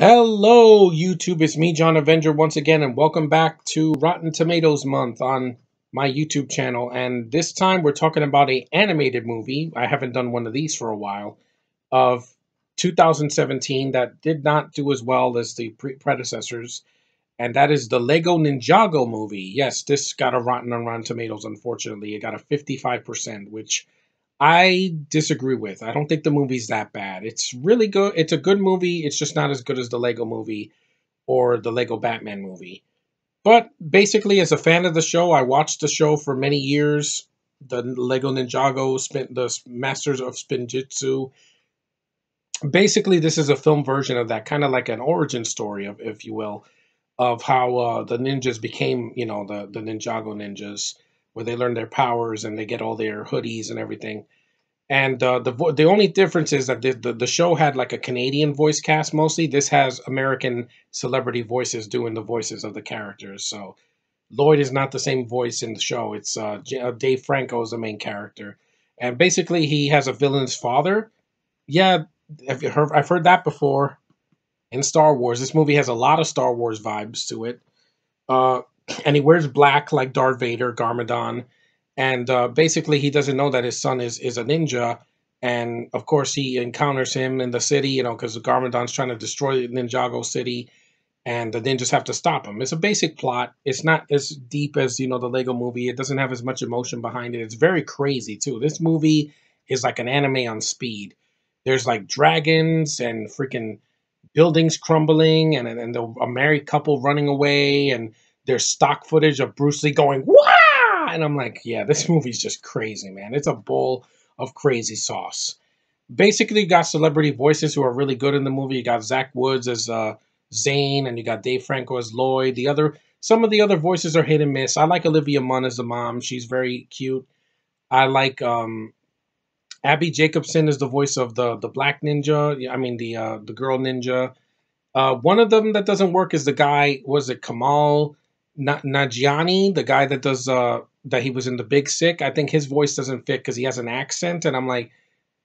Hello, YouTube. It's me, John Avenger, once again, and welcome back to Rotten Tomatoes Month on my YouTube channel. And this time we're talking about a animated movie. I haven't done one of these for a while, of 2017 that did not do as well as the predecessors, and that is the Lego Ninjago movie. Yes, this got a rotten on Rotten Tomatoes, unfortunately. It got a 55%, which I disagree with. I don't think the movie's that bad. It's really good. It's a good movie. It's just not as good as the Lego movie or the Lego Batman movie. But basically, as a fan of the show, I watched the show for many years. The Lego Ninjago, the Masters of Spinjitzu. Basically, this is a film version of that, kind of like an origin story, of, if you will, of how the ninjas became, the Ninjago ninjas, where they learn their powers and they get all their hoodies and everything. And the only difference is that the show had like a Canadian voice cast mostly. This has American celebrity voices doing the voices of the characters. So Lloyd is not the same voice in the show. It's Dave Franco is the main character, and basically he has a villain's father. Yeah, I've heard that before in Star Wars. This movie has a lot of Star Wars vibes to it. Uh, and he wears black like Darth Vader, Garmadon, and basically he doesn't know that his son is a ninja. And of course, he encounters him in the city, because Garmadon's trying to destroy Ninjago City, and the ninjas have to stop him. It's a basic plot. It's not as deep as the Lego movie. It doesn't have as much emotion behind it. It's very crazy too. This movie is like an anime on speed. There's like dragons and freaking buildings crumbling, and a married couple running away, and there's stock footage of Bruce Lee going "Wah!" And I'm like, yeah, this movie's just crazy, man. It's a bowl of crazy sauce. Basically, you got celebrity voices who are really good in the movie. You got Zach Woods as Zane, and you got Dave Franco as Lloyd. Some of the other voices are hit and miss. I like Olivia Munn as the mom. She's very cute. I like Abby Jacobson is the voice of the black ninja. I mean the girl ninja. One of them that doesn't work is the guy. Was it Kamal Nagiani, the guy that does that he was in The Big Sick? I think his voice doesn't fit because he has an accent, and I'm like,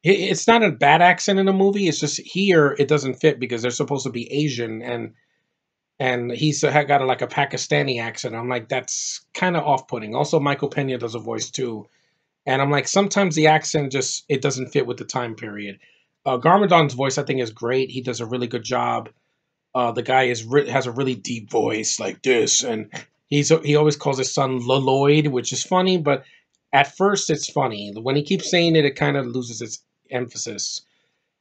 it's not a bad accent in the movie. It's just here it doesn't fit because they're supposed to be Asian, and he's got like a Pakistani accent. I'm like, that's kind of off putting. Also, Michael Pena does a voice too. And I'm like, sometimes the accent just it doesn't fit with the time period. Garmadon's voice, I think, is great. He does a really good job. The guy has a really deep voice like this, and he always calls his son Lloyd, which is funny. But at first, it's funny. When he keeps saying it, it kind of loses its emphasis.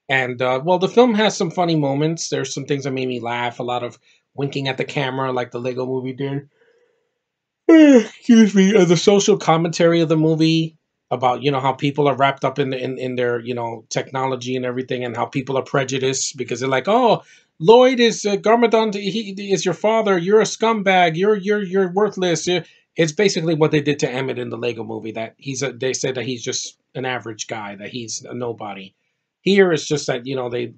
And well, the film has some funny moments. There's some things that made me laugh. A lot of winking at the camera, like the Lego Movie did. Excuse me. The social commentary of the movie about how people are wrapped up in their technology and everything, and how people are prejudiced because they're like, oh, Lloyd is Garmadon. He is your father. You're a scumbag. You're worthless. It's basically what they did to Emmett in the Lego Movie. That they said that he's just an average guy. That he's a nobody. Here it's just that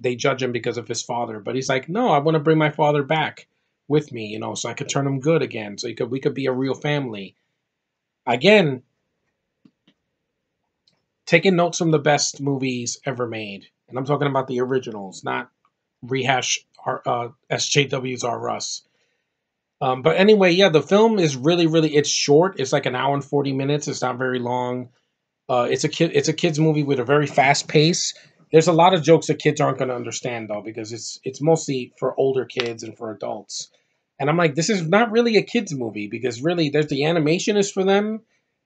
they judge him because of his father, but he's like, no, I want to bring my father back with me, so I could turn him good again, so we could be a real family again. Taking notes from the best movies ever made, and I'm talking about the originals, not rehash SJW's R Us. But anyway, yeah, the film is really it's short. It's like an hour and 40 minutes. It's not very long. It's a kids movie with a very fast pace. There's a lot of jokes that kids aren't going to understand though, because it's mostly for older kids and for adults. And I'm like, this is not really a kids movie, because really there's the animation is for them,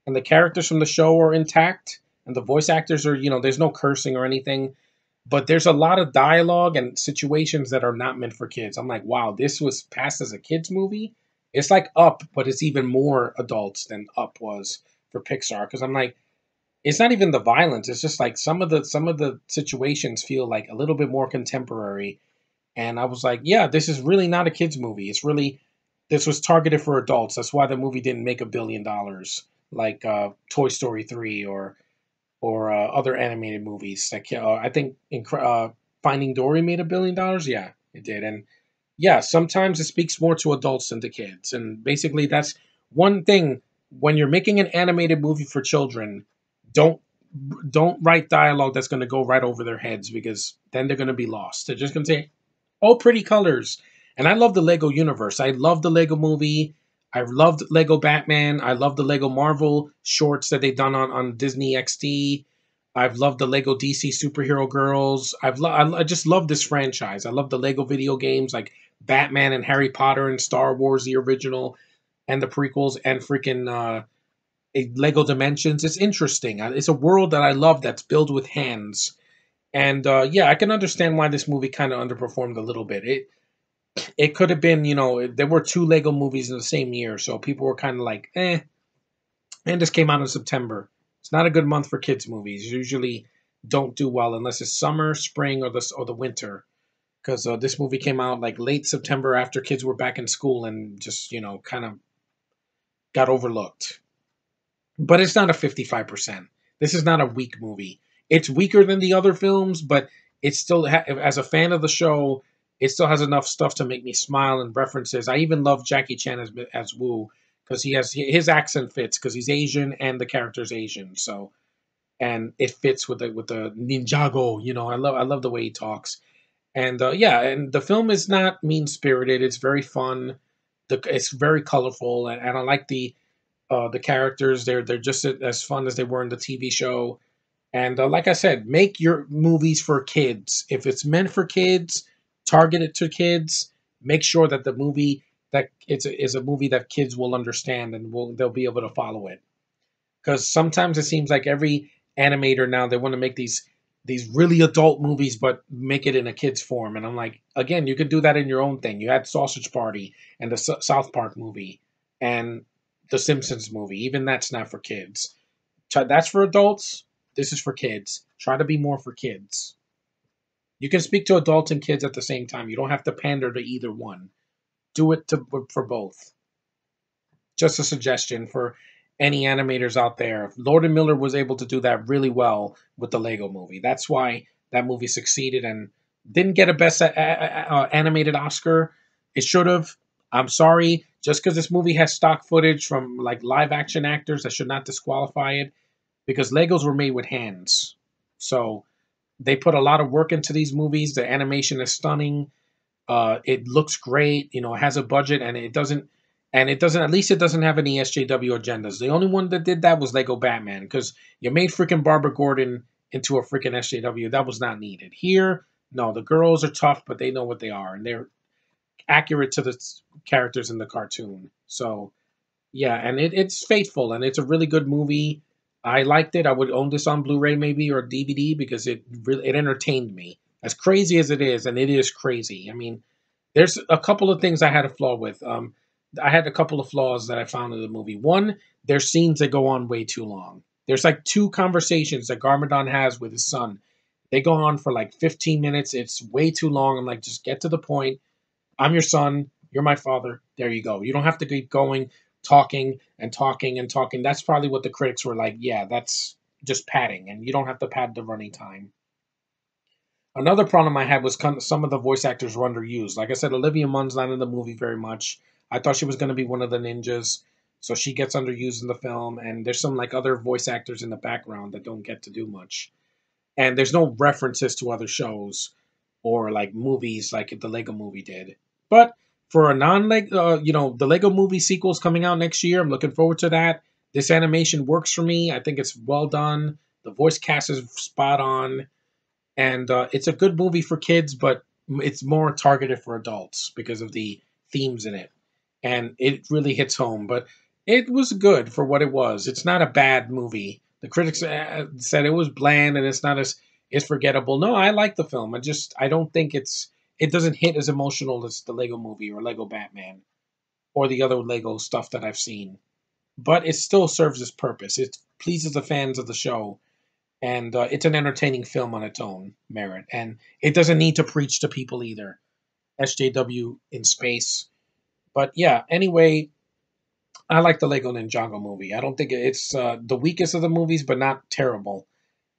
and the characters from the show are intact, and the voice actors are, there's no cursing or anything, but there's a lot of dialogue and situations that are not meant for kids. I'm like, wow, this was passed as a kids movie. It's like Up, but it's even more adults than Up was for Pixar, because I'm like, it's not even the violence. It's just like some of the situations feel like a little bit more contemporary. And I was like, yeah, this is really not a kids movie. This was targeted for adults. That's why the movie didn't make $1 billion like Toy Story 3 or other animated movies. Like I think Finding Dory made $1 billion. Yeah, it did. And yeah, sometimes it speaks more to adults than to kids. And basically, that's one thing. When you're making an animated movie for children, don't don't write dialogue that's going to go right over their heads, because then they're going to be lost. They're just going to say, All pretty colors. And I love the Lego universe. I love the Lego movie. I've loved Lego Batman. I love the Lego Marvel shorts that they've done on Disney XD. I've loved the Lego DC superhero girls. I just love this franchise. I love the Lego video games like Batman and Harry Potter and Star Wars, the original, and the prequels, and freaking Lego Dimensions. It's interesting. It's a world that I love that's built with hands. And yeah, I can understand why this movie kind of underperformed a little bit. It could have been, there were two Lego movies in the same year, so people were kind of like, eh. And this came out in September. It's not a good month for kids movies. Usually don't do well unless it's summer, spring, or the winter. Because this movie came out like late September after kids were back in school and just kind of got overlooked. But it's not a 55%. This is not a weak movie. It's weaker than the other films, but it still, as a fan of the show, it still has enough stuff to make me smile and references. I even love Jackie Chan as Wu because he has his accent fits because he's Asian and the character's Asian. So and it fits with the Ninjago. I love the way he talks. And yeah, and the film is not mean spirited. It's very fun. It's very colorful, and I like the characters. They're just as fun as they were in the TV show. And like I said, make your movies for kids. If it's meant for kids, target it to kids. Make sure that the movie that is a movie that kids will understand and they'll be able to follow it. Because sometimes it seems like every animator now they want to make these really adult movies, but make it in a kid's form. And I'm like, again, you could do that in your own thing. You had Sausage Party and the South Park movie and the Simpsons movie. Even that's not for kids. That's for adults. This is for kids. Try to be more for kids. You can speak to adults and kids at the same time. You don't have to pander to either one. Do it for both. Just a suggestion for any animators out there. Lord and Miller was able to do that really well with the Lego movie. That's why that movie succeeded and didn't get a best animated Oscar. It should have. I'm sorry. Just because this movie has stock footage from like live action actors, that should not disqualify it because Legos were made with hands. So they put a lot of work into these movies. The animation is stunning. It looks great. It has a budget, and it doesn't. And it doesn't. At least it doesn't have any SJW agendas. The only one that did that was Lego Batman, because you made freaking Barbara Gordon into a freaking SJW. That was not needed. Here, no, the girls are tough, but they know what they are, and they're accurate to the characters in the cartoon. So yeah, and it's faithful, and it's a really good movie. I liked it. I would own this on Blu-ray maybe or DVD because it entertained me. As crazy as it is, and it is crazy. I mean, there's a couple of things I had a flaw with. I had a couple of flaws that I found in the movie. One, there's scenes that go on way too long. There's like two conversations that Garmadon has with his son. They go on for like 15 minutes. It's way too long. I'm like, just get to the point. I'm your son. You're my father. There you go. You don't have to keep going, talking and talking and talking. That's probably what the critics were like. Yeah, that's just padding, and you don't have to pad the running time. Another problem I had was some of the voice actors were underused. Like I said, Olivia Munn's not in the movie very much. I thought she was going to be one of the ninjas, so she gets underused in the film. And there's some like other voice actors in the background that don't get to do much. And there's no references to other shows or like movies like the Lego movie did. But for a the Lego movie sequel's coming out next year. I'm looking forward to that. This animation works for me. I think it's well done. The voice cast is spot on, and it's a good movie for kids, but it's more targeted for adults because of the themes in it, and it really hits home. But it was good for what it was. It's not a bad movie. The critics said it was bland and it's forgettable. No, I like the film. I don't think it doesn't hit as emotional as the Lego movie or Lego Batman or the other Lego stuff that I've seen. But it still serves its purpose. It pleases the fans of the show, and it's an entertaining film on its own merit, and it doesn't need to preach to people either. SJW in space. But yeah, anyway, I like the Lego Ninjago movie. I don't think it's the weakest of the movies, but not terrible.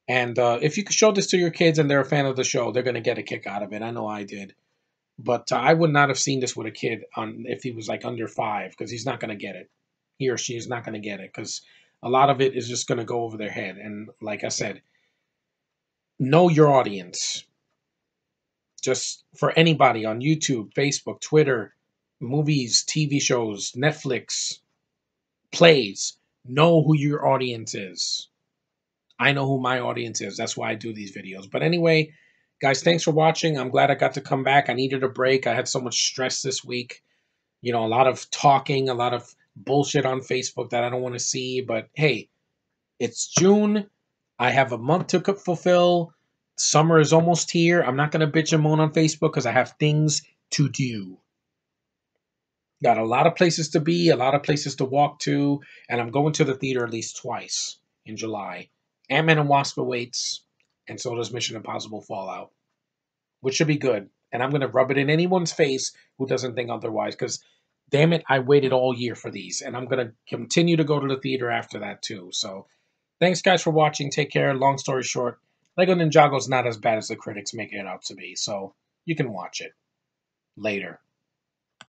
And if you could show this to your kids and they're a fan of the show, they're going to get a kick out of it. I know I did. But I would not have seen this with a kid on if he was like under 5, because he's not going to get it. He or she is not going to get it because a lot of it is just going to go over their head. And like I said, know your audience. just for anybody on YouTube, Facebook, Twitter, movies, TV shows, Netflix, plays. Know who your audience is. I know who my audience is. That's why I do these videos. But anyway, guys, thanks for watching. I'm glad I got to come back. I needed a break. I had so much stress this week. You know, a lot of talking, a lot of bullshit on Facebook that I don't want to see. But hey, it's June. I have a month to fulfill. Summer is almost here. I'm not going to bitch and moan on Facebook because I have things to do. Got a lot of places to be, a lot of places to walk to, and I'm going to the theater at least twice in July. Ant-Man and Wasp awaits, and so does Mission Impossible Fallout, which should be good. And I'm going to rub it in anyone's face who doesn't think otherwise, because damn it, I waited all year for these, and I'm going to continue to go to the theater after that too. So thanks, guys, for watching. Take care. Long story short, Lego Ninjago's not as bad as the critics make it out to be, so you can watch it later.